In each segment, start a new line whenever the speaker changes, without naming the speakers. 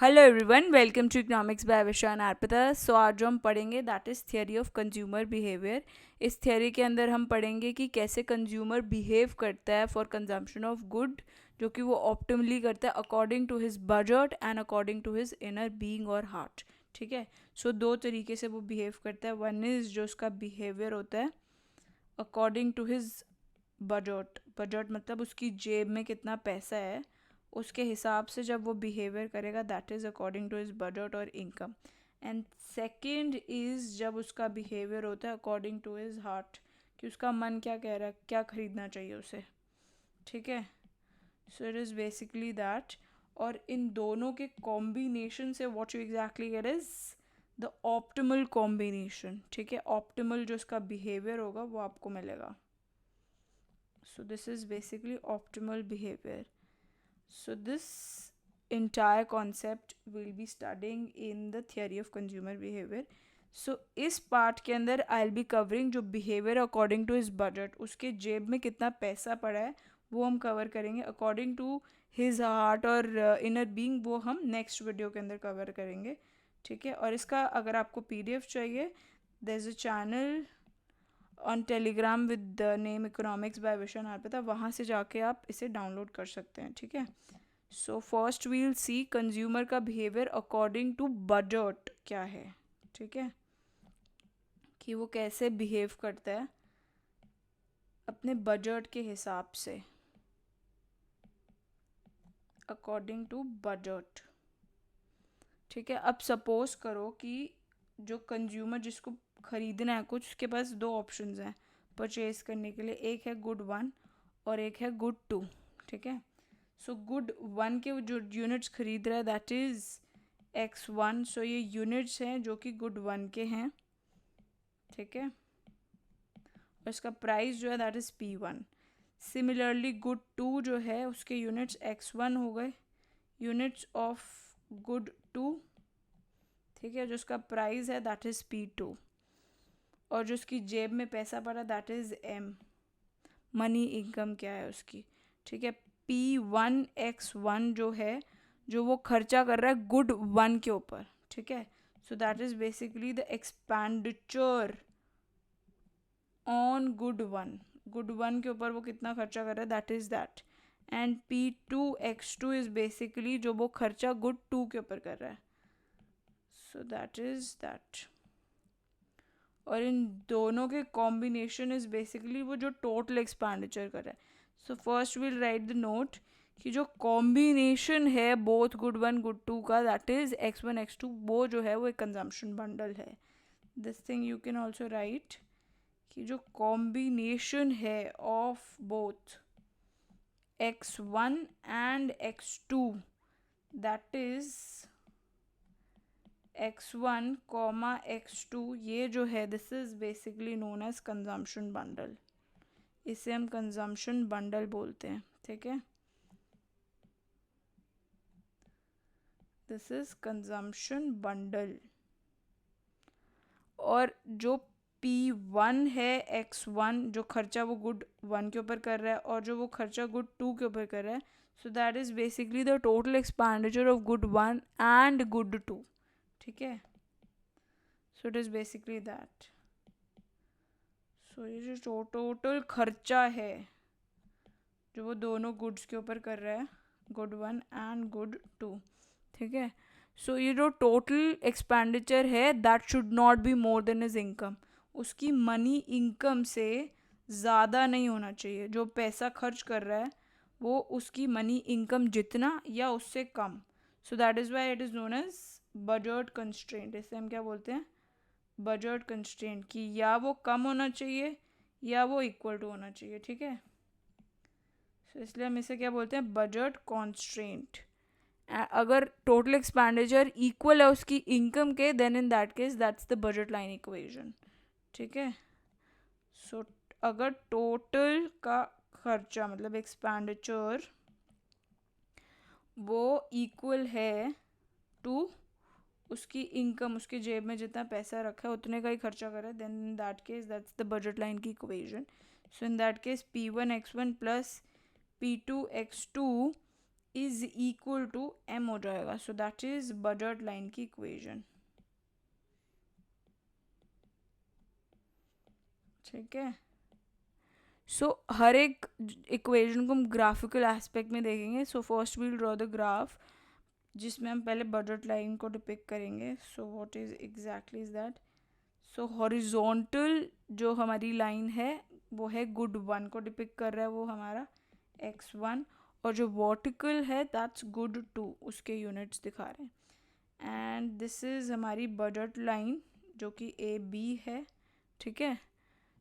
Hello everyone, welcome to economics by Vishan Arpita. So आज जो हम पढ़ेंगे that is theory of consumer behaviour. इस थियरी के अंदर हम पढ़ेंगे कि कैसे कंज्यूमर बिहेव करता है फॉर कंजम्पशन ऑफ गुड, जो कि वो ऑप्टिमली करता है according to his budget and according to his inner being और हार्ट। ठीक है। सो दो तरीके से वो बिहेव करता है। वन इज़ जो उसका बिहेवियर होता है according to his budget. Budget मतलब उसकी जेब में कितना पैसा है, उसके हिसाब से जब वो बिहेवियर करेगा that is according to his budget और इनकम। एंड सेकंड इज़ जब उसका बिहेवियर होता है अकॉर्डिंग टू हिज हार्ट, कि उसका मन क्या कह रहा है, क्या खरीदना चाहिए उसे। ठीक है। So it is basically that. और इन दोनों के कॉम्बिनेशन से what you exactly get is the optimal combination. ठीक है। ऑप्टिमल जो उसका बिहेवियर होगा वो आपको मिलेगा। So this is basically optimal behavior. So this entire concept we'll be studying in the theory of consumer behavior. So इस पार्ट के अंदर I'll be covering जो behavior according to his budget, उसके जेब में कितना पैसा पड़ा है वो हम कवर करेंगे। according to his heart और inner being वो हम नेक्स्ट वीडियो के अंदर कवर करेंगे। ठीक है। और इसका अगर आपको PDF चाहिए, there's a channel on Telegram with the name Economics by Vishan Arpita, वहाँ से जाके आप इसे डाउनलोड कर सकते हैं। ठीक है। सो फर्स्ट वील सी कंज्यूमर का बिहेवियर अकॉर्डिंग टू बजट क्या है। ठीक है। कि वो कैसे बिहेव करता है अपने बजट के हिसाब से, अकॉर्डिंग टू बजट। ठीक है। अब सपोज करो कि जो कंज्यूमर जिसको खरीदना है कुछ, उसके पास दो ऑप्शंस हैं परचेज करने के लिए। एक है गुड वन और एक है गुड टू। ठीक है। सो गुड वन के जो यूनिट्स खरीद रहा है दैट इज़ X1। सो ये यूनिट्स हैं जो कि गुड वन के हैं। ठीक है। और इसका प्राइस जो है that is P1। Similarly good two जो है उसके यूनिट्स X1 हो गए, यूनिट्स ऑफ गुड टू। ठीक है। जो उसका प्राइस है दैट इज़ P2। और जो उसकी जेब में पैसा पड़ा that is M, money income क्या है उसकी। ठीक है। P1X1 जो है, जो वो खर्चा कर रहा है गुड वन के ऊपर। ठीक है। So that is basically the expenditure on good one. Good one के ऊपर वो कितना खर्चा कर रहा है that is that. And P2X2 is basically जो वो खर्चा गुड टू के ऊपर कर रहा है। So that is that. और इन दोनों के कॉम्बिनेशन इज बेसिकली वो जो टोटल एक्सपेंडिचर कर रहा है। So first will write the note कि जो कॉम्बिनेशन है both good one good two का दैट इज X1 X2, वो जो है वो एक कंजम्पशन बंडल है। This thing you can also write कि जो कॉम्बिनेशन है of both X1 and X2 that is X1, X2, ये जो है this is basically known as consumption bundle. इसे हम कंजम्पशन बंडल बोलते हैं। ठीक है। This is consumption bundle. और जो P1 है X1, जो खर्चा वो गुड वन के ऊपर कर रहा है और जो वो खर्चा गुड टू के ऊपर कर रहा है, so that is basically the total expenditure of good one and good two. ठीक है। So it is basically that. So ये जो टोटल खर्चा है जो वो दोनों गुड्स के ऊपर कर रहा है, good one and good two. ठीक है। सो ये जो टोटल एक्सपेंडिचर है that should not be more than his income. उसकी मनी इनकम से ज़्यादा नहीं होना चाहिए। जो पैसा खर्च कर रहा है वो उसकी मनी इनकम जितना या उससे कम। So that is why it is known as budget constraint. इसे हम क्या बोलते हैं, बजट कंस्ट्रेंट। कि या वो कम होना चाहिए या वो इक्वल टू होना चाहिए। ठीक है। तो इसलिए हम इसे क्या बोलते हैं, बजट कॉन्स्ट्रेंट। अगर टोटल एक्सपेंडिचर इक्वल है उसकी इनकम के, then in that case that's the budget line equation. ठीक है। सो अगर टोटल का खर्चा मतलब एक्सपेंडिचर वो इक्वल है टू उसकी इनकम, उसकी जेब में जितना पैसा रखा है उतने का ही खर्चा करे, then in that case that's the budget line की equation. So in that case P1X1 plus P2X2 is equal to M हो जाएगा. So that is budget line की इक्वेशन. ठीक है. सो हर एक इक्वेशन को हम ग्राफिकल एस्पेक्ट में देखेंगे. So first we'll draw the graph जिसमें हम पहले बजट लाइन को डिपिक्ट करेंगे. So what is exactly is that. So horizontal जो हमारी लाइन है वो है गुड वन को डिपिक्ट कर रहा है, वो हमारा x1. और जो वर्टिकल है दैट्स गुड 2, उसके यूनिट्स दिखा रहे हैं. एंड दिस इज़ हमारी बजट लाइन जो कि ए बी है. ठीक है.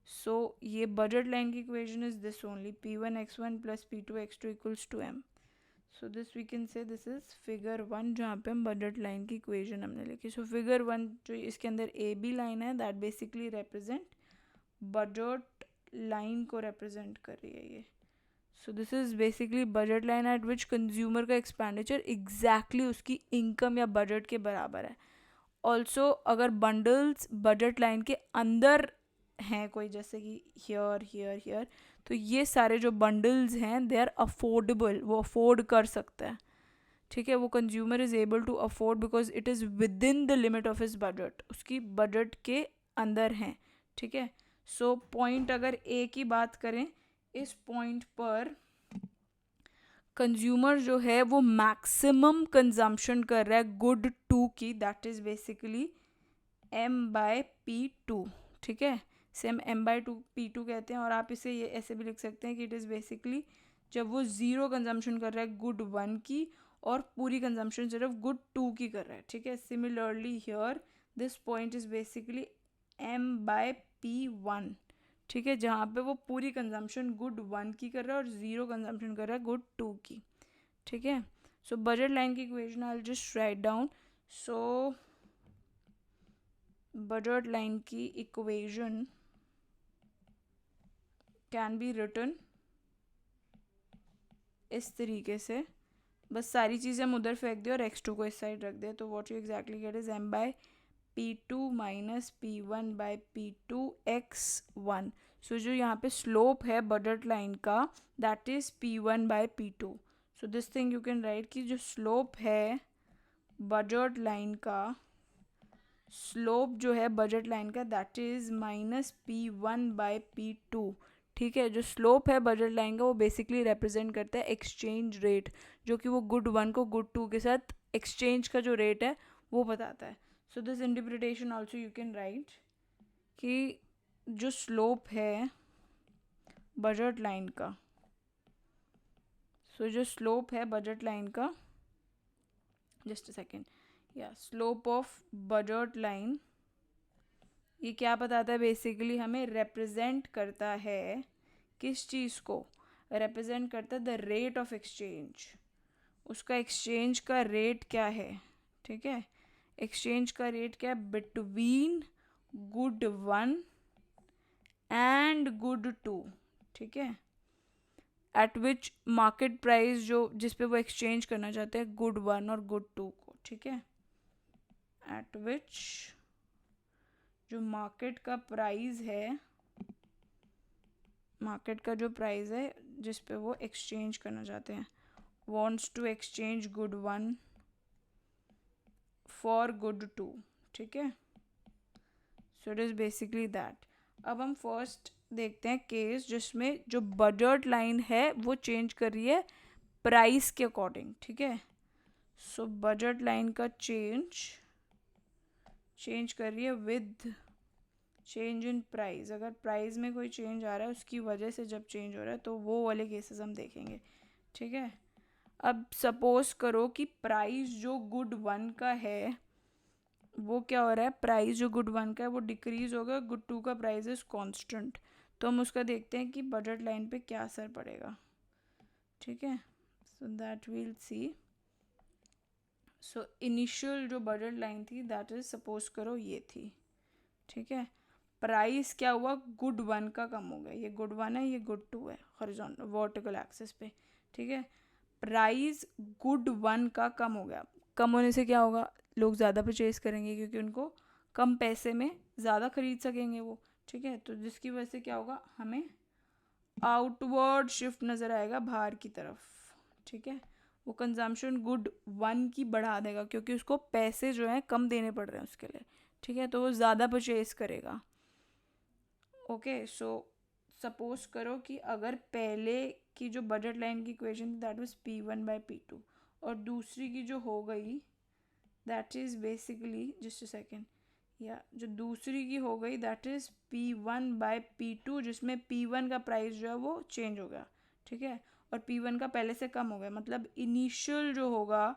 सो ये बजट लाइन की equation is this only, p1x1 plus p2x2 equals to m. So this we can say this is figure 1 जहाँ पे हम बजट लाइन की इक्वेशन हमने लिखी. सो फिगर 1 जो इसके अंदर ए बी लाइन है that basically represent budget line को रिप्रेजेंट कर रही है ये. So this is basically budget line at which consumer का एक्सपेंडिचर एग्जैक्टली उसकी इनकम या बजट के बराबर है. ऑल्सो अगर बंडल्स बजट लाइन के अंदर हैं कोई, जैसे कि हियर हियर हियर, तो ये सारे जो बंडल्स हैं दे आर अफोर्डेबल, वो अफोर्ड कर सकता है. ठीक है. वो consumer is able to afford because it is within the limit of his budget, उसकी बजट के अंदर हैं. ठीक है. सो पॉइंट अगर ए की बात करें, इस पॉइंट पर कंज्यूमर जो है वो मैक्सिमम कंजम्पशन कर रहा है गुड 2 की, दैट इज़ बेसिकली m/p2. ठीक है. सेम m/2p2 कहते हैं. और आप इसे ये ऐसे भी लिख सकते हैं कि इट इज़ बेसिकली जब वो ज़ीरो कंजम्पशन कर रहा है गुड 1 की और पूरी कंजम्पशन सिर्फ गुड 2 की कर रहा है. ठीक है. Similarly here this point is basically m/p1. ठीक है. जहाँ पे वो पूरी कंजम्पशन गुड 1 की कर रहा है और ज़ीरो कंजम्पशन कर रहा है गुड 2 की. ठीक है. सो बजट लाइन की equation I will just write down. So budget line की इक्वेशन कैन बी रिटन इस तरीके से. बस सारी चीज़ें हम उधर फेंक दें और x2 को इस साइड रख दें. तो what you exactly get is m/p2 minus p1/p2 x1. So जो यहाँ पे स्लोप है बजट लाइन का that is p1/p2. So this thing you can write कि जो स्लोप है बजट लाइन का, स्लोप जो है बजट लाइन का दैट इज माइनस p1/p2. ठीक है. जो स्लोप है बजट लाइन का वो बेसिकली रिप्रेजेंट करता है एक्सचेंज रेट, जो कि वो गुड 1 को गुड 2 के साथ एक्सचेंज का जो रेट है वो बताता है. So this interpretation also you can write कि जो स्लोप है बजट लाइन का, सो जो स्लोप है बजट लाइन का, जस्ट अ सेकेंड, या स्लोप ऑफ बजट लाइन, ये क्या बताता है बेसिकली, हमें रिप्रेजेंट करता है किस चीज़ को, रिप्रेजेंट करता है द रेट ऑफ एक्सचेंज. उसका एक्सचेंज का रेट क्या है. ठीक है. एक्सचेंज का रेट क्या है बिटवीन गुड 1 एंड गुड 2. ठीक है. एट विच मार्केट प्राइस जो जिस पे वो एक्सचेंज करना चाहते हैं गुड 1 और गुड 2 को. ठीक है. एट विच जो मार्केट का प्राइस है, मार्केट का जो प्राइस है जिस पे वो एक्सचेंज करना चाहते हैं, wants to exchange good 1 for good 2. ठीक है. So it is basically that. अब हम फर्स्ट देखते हैं केस जिसमें जो बजट लाइन है वो चेंज कर रही है प्राइस के अकॉर्डिंग. ठीक है. सो बजट लाइन का चेंज कर रही है विद चेंज इन प्राइस. अगर प्राइस में कोई चेंज आ रहा है उसकी वजह से जब चेंज हो रहा है तो वो वाले केसेस हम देखेंगे. ठीक है. अब सपोज करो कि प्राइस जो गुड 1 का है वो क्या हो रहा है, प्राइस जो गुड 1 का है वो डिक्रीज होगा, गुड 2 का प्राइस इज कांस्टेंट. तो हम उसका देखते हैं कि बजट लाइन पे क्या असर पड़ेगा. ठीक है. So that we'll see. So initial जो बजट लाइन थी दैट इज सपोज करो ये थी. ठीक है. प्राइस क्या हुआ गुड 1 का कम हो गया, ये गुड 1 है ये गुड 2 है हॉरिजॉन्टल वर्टिकल एक्सिस पे. ठीक है. प्राइस गुड 1 का कम हो गया. कम होने से क्या होगा, लोग ज़्यादा परचेज करेंगे क्योंकि उनको कम पैसे में ज़्यादा खरीद सकेंगे वो. ठीक है. तो जिसकी वजह से क्या होगा, हमें आउटवर्ड शिफ्ट नज़र आएगा बाहर की तरफ. ठीक है. वो कंजम्पशन गुड 1 की बढ़ा देगा, क्योंकि उसको पैसे जो हैं कम देने पड़ रहे हैं उसके लिए, ठीक है, तो वो ज़्यादा परचेज करेगा। ओके, सो सपोज करो कि अगर पहले की जो बजट लाइन की इक्वेशन थी दैट वाज P1/P2, और दूसरी की जो हो गई that is basically just a second, या जो दूसरी की हो गई दैट इज़ P1/P2, जिसमें P1 का प्राइस जो है वो चेंज हो गया, ठीक है, और P1 का पहले से कम हो गया, मतलब इनिशियल जो होगा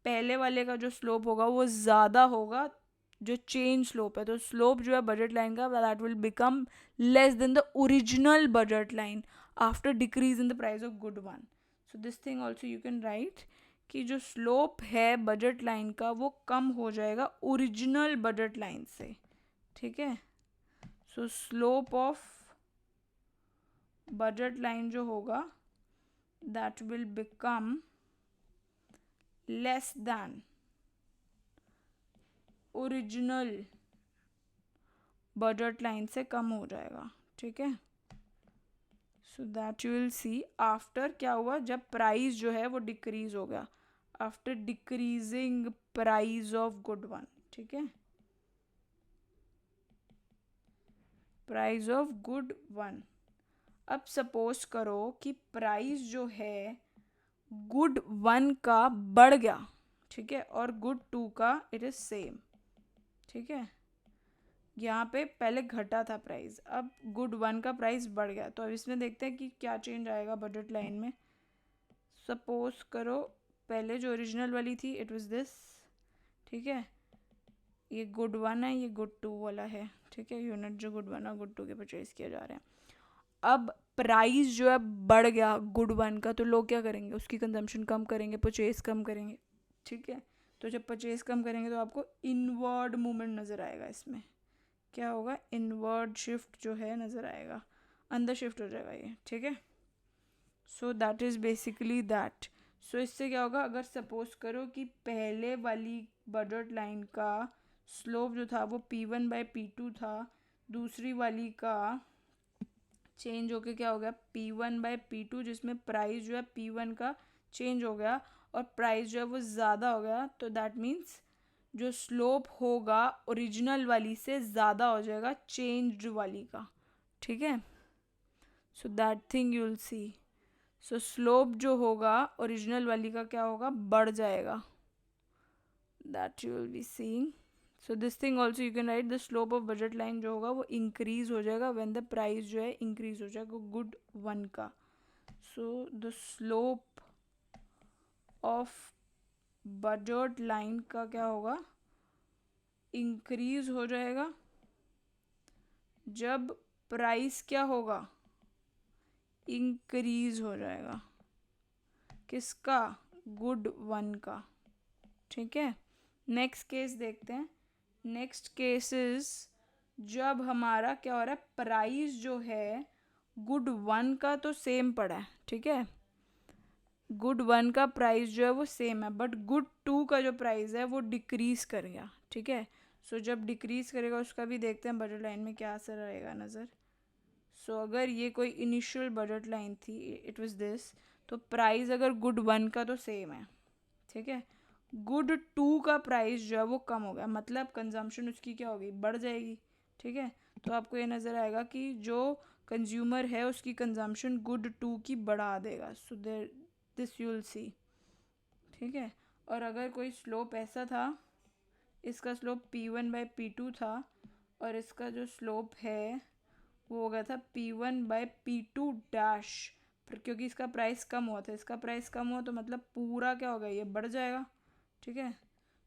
पहले वाले का जो स्लोप होगा वो ज़्यादा होगा जो चेंज स्लोप है, तो स्लोप जो है बजट लाइन का that will become less than the original budget line after decrease in the price of good one. So this thing also you can write कि जो स्लोप है बजट लाइन का वो कम हो जाएगा ओरिजिनल बजट लाइन से, ठीक है। सो स्लोप ऑफ बजट लाइन जो होगा that will become less than original budget line से कम हो जाएगा, ठीक है। So that you will C after क्या हुआ, जब प्राइस जो है वो डिक्रीज हो गया, after decreasing price of good one, ठीक है, प्राइस ऑफ गुड वन। अब सपोज करो कि प्राइस जो है गुड वन का बढ़ गया, ठीक है, और गुड टू का इट इज सेम, ठीक है। यहाँ पे पहले घटा था प्राइस, अब गुड वन का प्राइस बढ़ गया, तो अब इसमें देखते हैं कि क्या चेंज आएगा बजट लाइन में। सपोज करो पहले जो ओरिजिनल वाली थी इट वाज दिस, ठीक है, ये गुड वन है, ये गुड टू वाला है, ठीक है, यूनिट जो गुड वन और गुड टू के परचेज किए जा रहे हैं। अब प्राइस जो है बढ़ गया गुड वन का, तो लोग क्या करेंगे, उसकी कंजम्पशन कम करेंगे, परचेज कम करेंगे, ठीक है। तो जब परचेज कम करेंगे तो आपको इनवर्ड मूवमेंट नज़र आएगा, इसमें क्या होगा, इनवर्ड शिफ्ट जो है नज़र आएगा, अंदर शिफ्ट हो जाएगा ये, ठीक है। So that is basically that. So इससे क्या होगा, अगर सपोज करो कि पहले वाली बजट लाइन का स्लोप जो था वो P1/P2 था, दूसरी वाली का चेंज होके क्या हो गया P1/P2, जिसमें प्राइस जो है P1 का चेंज हो गया और प्राइस जो है वो ज़्यादा हो गया, तो दैट मीन्स जो स्लोप होगा ओरिजिनल वाली से ज़्यादा हो जाएगा चेंज्ड वाली का, ठीक है। So that thing you will C, so slope जो होगा ओरिजिनल वाली का क्या होगा, बढ़ जाएगा, that you will be seeing. So this thing also you can right the slope of budget line जो होगा वो इंक्रीज हो जाएगा व्हेन द प्राइस जो है इंक्रीज हो जाएगा गुड वन का। So the slope of budget line का क्या होगा, इंक्रीज हो जाएगा जब प्राइस क्या होगा, इंक्रीज हो जाएगा, किसका, गुड वन का, ठीक है। नेक्स्ट केस देखते हैं। नेक्स्ट केस इज जब हमारा क्या हो रहा है, प्राइस जो है गुड वन का तो सेम पड़ा है, ठीक है, गुड वन का प्राइस जो है वो सेम है, बट गुड टू का जो प्राइस है वो डिक्रीज कर गया, ठीक है। सो जब डिक्रीज करेगा उसका भी देखते हैं बजट लाइन में क्या असर आएगा नज़र। सो अगर ये कोई इनिशियल बजट लाइन थी इट वाज दिस, तो प्राइस अगर गुड वन का तो सेम है, ठीक है, गुड टू का प्राइस जो है वो कम हो गया, मतलब कंजम्पशन उसकी क्या होगी, बढ़ जाएगी, ठीक है। तो आपको ये नज़र आएगा कि जो कंज्यूमर है उसकी कंजम्पशन गुड टू की बढ़ा देगा, so there this you will see, ठीक है। और अगर कोई स्लोप ऐसा था, इसका स्लोप P1/P2 था और इसका जो स्लोप है वो हो गया था P1/P2 डैश, क्योंकि इसका प्राइस कम हुआ था, इसका प्राइस कम हुआ तो मतलब पूरा क्या होगा, ये बढ़ जाएगा, ठीक है।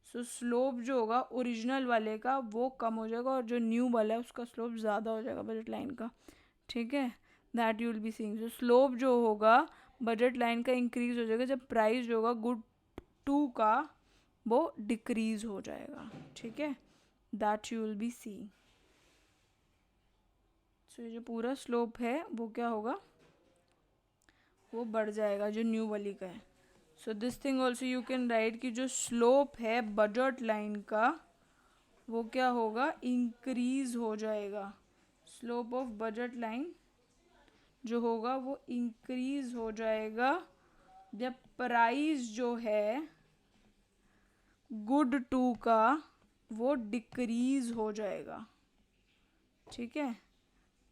सो स्लोप जो होगा ओरिजिनल वाले का वो कम हो जाएगा और जो न्यू वाला है उसका स्लोप ज़्यादा हो जाएगा बजट लाइन का, ठीक है, that you will be seeing. So slope जो होगा बजट लाइन का इंक्रीज हो जाएगा जब प्राइस जो होगा गुड टू का वो डिक्रीज हो जाएगा, ठीक है, that you will be seeing. So ये जो पूरा स्लोप है वो क्या होगा, वो बढ़ जाएगा जो न्यू वाली का है। सो this thing also you can write कि जो स्लोप है बजट लाइन का वो क्या होगा, इंक्रीज हो जाएगा, स्लोप ऑफ बजट लाइन जो होगा वो इंक्रीज हो जाएगा जब प्राइस जो है गुड टू का वो डिक्रीज हो जाएगा, ठीक है,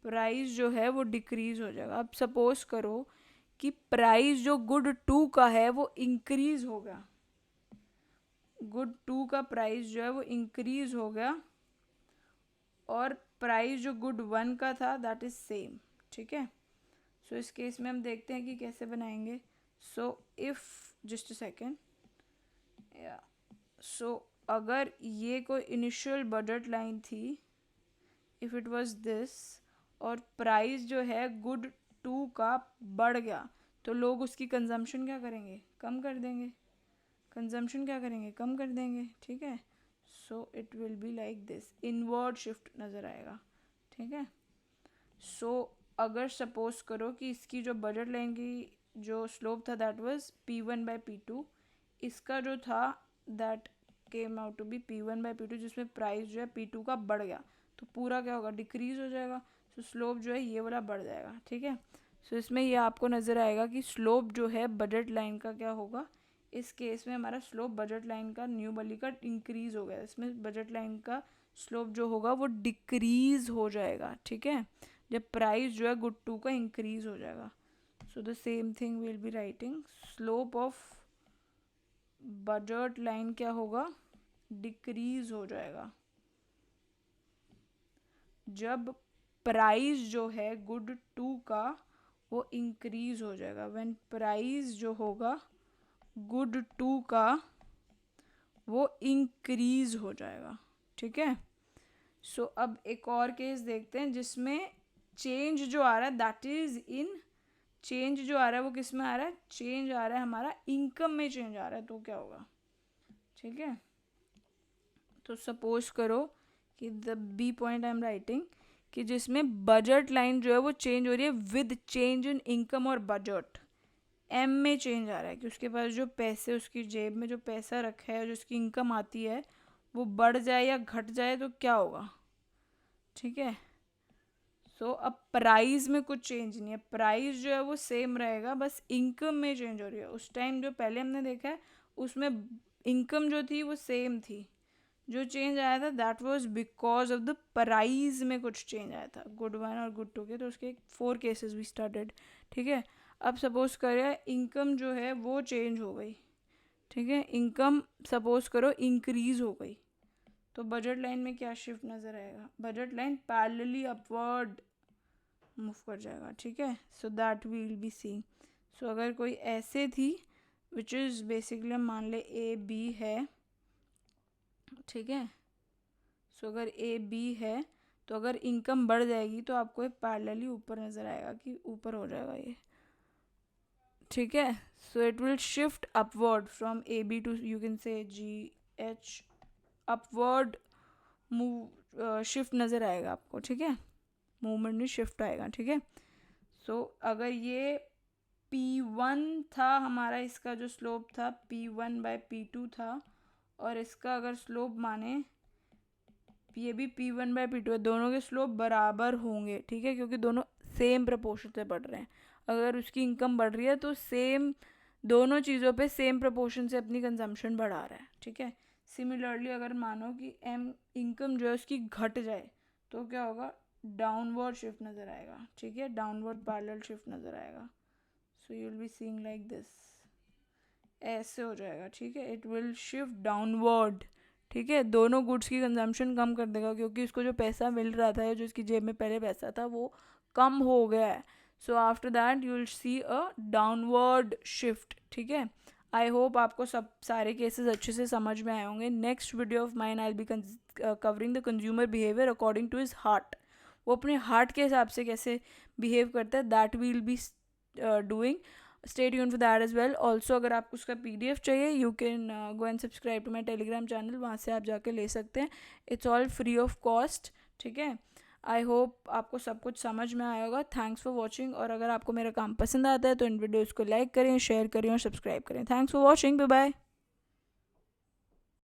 प्राइस जो है वो डिक्रीज हो जाएगा। अब सपोज करो कि प्राइस जो गुड टू का है वो इंक्रीज हो गया, गुड टू का प्राइस जो है वो इंक्रीज हो गया और प्राइस जो गुड वन का था दैट इज सेम, ठीक है। सो इस केस में हम देखते हैं कि कैसे बनाएंगे। So if just a second, so अगर ये कोई इनिशियल बजट लाइन थी, इफ इट वाज दिस, और प्राइस जो है गुड टू का बढ़ गया तो लोग उसकी कंजम्पशन क्या करेंगे, कम कर देंगे, कंजम्पशन क्या करेंगे, कम कर देंगे, ठीक है। So it will be like this, inward shift नज़र आएगा, ठीक है। सो अगर सपोज करो कि इसकी जो बजट लाइन की जो स्लोप था दैट वाज P1/P2, इसका जो था that came out to be P1/P2, जिसमें प्राइस जो है P2 का बढ़ गया तो पूरा क्या होगा, डिक्रीज हो जाएगा। सो स्लोप जो है ये वाला बढ़ जाएगा, ठीक है। सो इसमें ये आपको नज़र आएगा कि स्लोप जो है बजट लाइन का क्या होगा, इस केस में हमारा स्लोप बजट लाइन का न्यू वाली का इंक्रीज हो गया, इसमें बजट लाइन का स्लोप जो होगा वो डिक्रीज हो जाएगा, ठीक है, जब प्राइस जो है गुड टू का इंक्रीज हो जाएगा। So the same thing will be writing, slope of budget line क्या होगा, डिक्रीज हो जाएगा जब प्राइस जो है गुड टू का वो इंक्रीज हो जाएगा, व्हेन प्राइस जो होगा गुड टू का वो इंक्रीज हो जाएगा, ठीक है। सो अब एक और केस देखते हैं जिसमें चेंज जो आ रहा है दैट इज इन, चेंज जो आ रहा है वो किस में आ रहा है, चेंज आ रहा है हमारा इनकम में चेंज आ रहा है, तो क्या होगा, ठीक है। तो सपोज करो कि the B point I am writing कि जिसमें बजट लाइन जो है वो चेंज हो रही है विद चेंज इन इनकम और बजट, एम में चेंज आ रहा है कि उसके पास जो पैसे, उसकी जेब में जो पैसा रखा है, जो उसकी इनकम आती है वो बढ़ जाए या घट जाए तो क्या होगा, ठीक है। सो अब प्राइस में कुछ चेंज नहीं है, प्राइस जो है वो सेम रहेगा, बस इनकम में चेंज हो रही है। उस टाइम जो पहले हमने देखा है उसमें इनकम जो थी वो सेम थी, जो चेंज आया था that was because of the price में कुछ चेंज आया था, गुड वन और गुड टू के, तो उसके 4 केसेस वी स्टार्टेड, ठीक है। अब सपोज करें इनकम जो है वो चेंज हो गई, ठीक है, इनकम सपोज करो इंक्रीज हो गई, तो बजट लाइन में क्या शिफ्ट नज़र आएगा, budget line parallelly upward move कर जाएगा, ठीक है। So that we will be seeing. So अगर कोई ऐसे थी विच इज़ बेसिकली मान ले ए बी है, ठीक है। सो अगर ए बी है तो अगर इनकम बढ़ जाएगी तो आपको ये पैरेलली ऊपर नज़र आएगा कि ऊपर हो जाएगा ये, ठीक है। So it will shift upward from A B to, you can say GH, upward move, shift नज़र आएगा आपको, ठीक है, मूवमेंट में शिफ्ट आएगा, ठीक है। सो अगर ये P1 था हमारा, इसका जो स्लोप था P1/P2 था, और इसका अगर स्लोप माने ये भी P1/P2 है, दोनों के स्लोप बराबर होंगे, ठीक है, क्योंकि दोनों सेम प्रपोर्शन से बढ़ रहे हैं। अगर उसकी इनकम बढ़ रही है तो सेम दोनों चीज़ों पे सेम प्रपोर्शन से अपनी कंजम्पशन बढ़ा रहा है, ठीक है। सिमिलरली अगर मानो कि एम इनकम जो है उसकी घट जाए तो क्या होगा, डाउनवर्ड शिफ्ट नज़र आएगा, ठीक है, डाउनवर्ड पैरेलल शिफ्ट नज़र आएगा। So you will be seeing like this, ऐसे हो जाएगा, ठीक है, इट विल शिफ्ट डाउनवर्ड, ठीक है, दोनों गुड्स की कंजम्पशन कम कर देगा क्योंकि उसको जो पैसा मिल रहा था, जो उसकी जेब में पहले पैसा था वो कम हो गया है। So after that you will C a downward shift, ठीक है। आई होप आपको सब सारे केसेस अच्छे से समझ में आए होंगे। Next video of mine I will be covering the consumer behaviour according to his heart, वो अपने हार्ट के हिसाब से कैसे बिहेव करता है, that we will be doing. Stay tuned for that as well. Also अगर आपको उसका PDF चाहिए you can go and subscribe to my Telegram channel, वहाँ से आप जाके ले सकते हैं, it's all free of cost, ठीक है। आई होप आपको सब कुछ समझ में आया होगा। थैंक्स फॉर वॉचिंग, और अगर आपको मेरा काम पसंद आता है तो इन वीडियोज़ को लाइक करें, शेयर करें और सब्सक्राइब करें। Thanks for watching, bye bye.